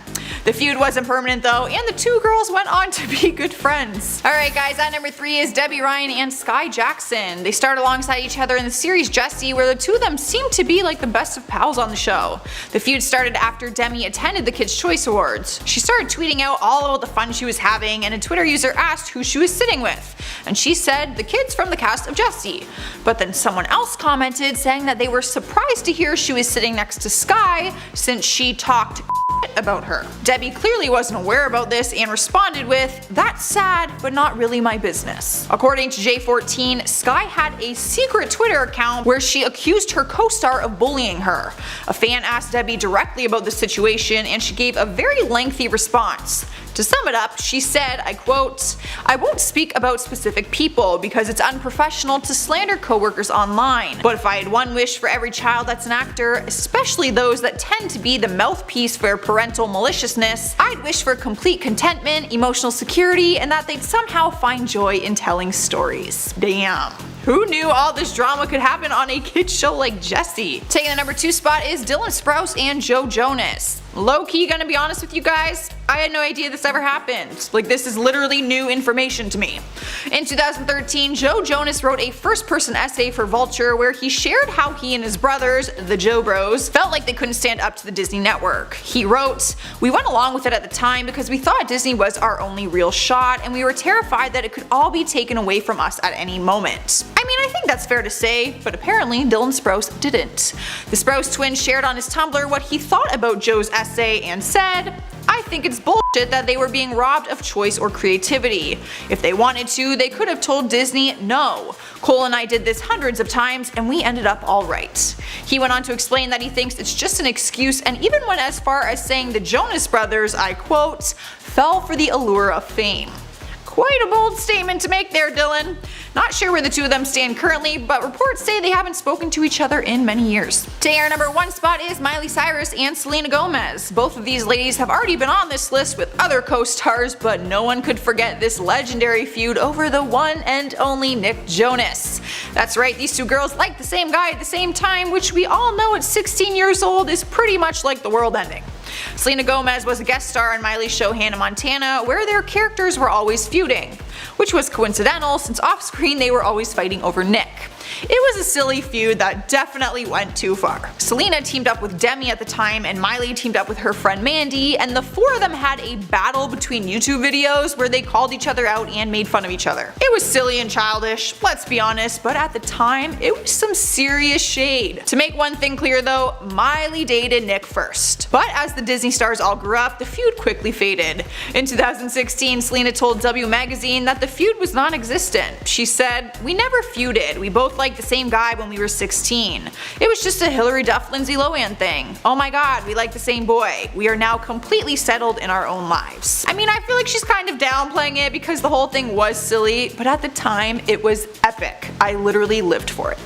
The feud wasn't permanent though, and the two girls went on to be good friends. Alright guys, at number 3 is Debbie Ryan and Sky Jackson. They starred alongside each other in the series Jessie, where the two of them seemed to be like the best of pals on the show. The feud started after Demi attended the Kids' Choice Awards. She started tweeting out all about the fun she was having, and a Twitter user asked who she was sitting with, and she said the kids from the cast of Jessie. But then someone else commented saying that they were surprised to hear she was sitting next to Sky since she talked about her. Debbie clearly wasn't aware about this and responded with, "That's sad, but not really my business." According to J14, Sky had a secret Twitter account where she accused her co-star of bullying her. A fan asked Debbie directly about the situation, and she gave a very lengthy response. To sum it up, she said, I quote, "I won't speak about specific people because it's unprofessional to slander coworkers online. But if I had one wish for every child that's an actor, especially those that tend to be the mouthpiece for parental maliciousness, I'd wish for complete contentment, emotional security, and that they'd somehow find joy in telling stories." Damn. Who knew all this drama could happen on a kids show like Jessie? Taking the number 2 spot is Dylan Sprouse and Joe Jonas. Low-key gonna be honest with you guys, I had no idea this ever happened. Like, this is literally new information to me. In 2013, Joe Jonas wrote a first-person essay for Vulture where he shared how he and his brothers, the Joe Bros, felt like they couldn't stand up to the Disney network. He wrote, "We went along with it at the time because we thought Disney was our only real shot, and we were terrified that it could all be taken away from us at any moment." I mean, I think that's fair to say, but apparently Dylan Sprouse didn't. The Sprouse twins shared on his Tumblr what he thought about Joe's essay and said, "I think it's bullshit that they were being robbed of choice or creativity. If they wanted to, they could have told Disney no. Cole and I did this hundreds of times and we ended up alright." He went on to explain that he thinks it's just an excuse, and even went as far as saying the Jonas Brothers, I quote, "fell for the allure of fame." Quite a bold statement to make there, Dylan. Not sure where the two of them stand currently, but reports say they haven't spoken to each other in many years. Taking our number 1 spot is Miley Cyrus and Selena Gomez. Both of these ladies have already been on this list with other co-stars, but no one could forget this legendary feud over the one and only Nick Jonas. That's right, these two girls liked the same guy at the same time, which we all know at 16 years old is pretty much like the world ending. Selena Gomez was a guest star on Miley's show Hannah Montana, where their characters were always feuding, which was coincidental since off-screen they were always fighting over Nick. It was a silly feud that definitely went too far. Selena teamed up with Demi at the time, and Miley teamed up with her friend Mandy, and the four of them had a battle between YouTube videos where they called each other out and made fun of each other. It was silly and childish, let's be honest, but at the time, it was some serious shade. To make one thing clear though, Miley dated Nick first. But as the Disney stars all grew up, the feud quickly faded. In 2016, Selena told W Magazine that the feud was non-existent. She said, "We never feuded, we both liked the same guy when we were 16. It was just a Hilary Duff Lindsay Lohan thing. Oh my god, we like the same boy. We are now completely settled in our own lives." I mean, I feel like she's kind of downplaying it because the whole thing was silly, but at the time it was epic. I literally lived for it.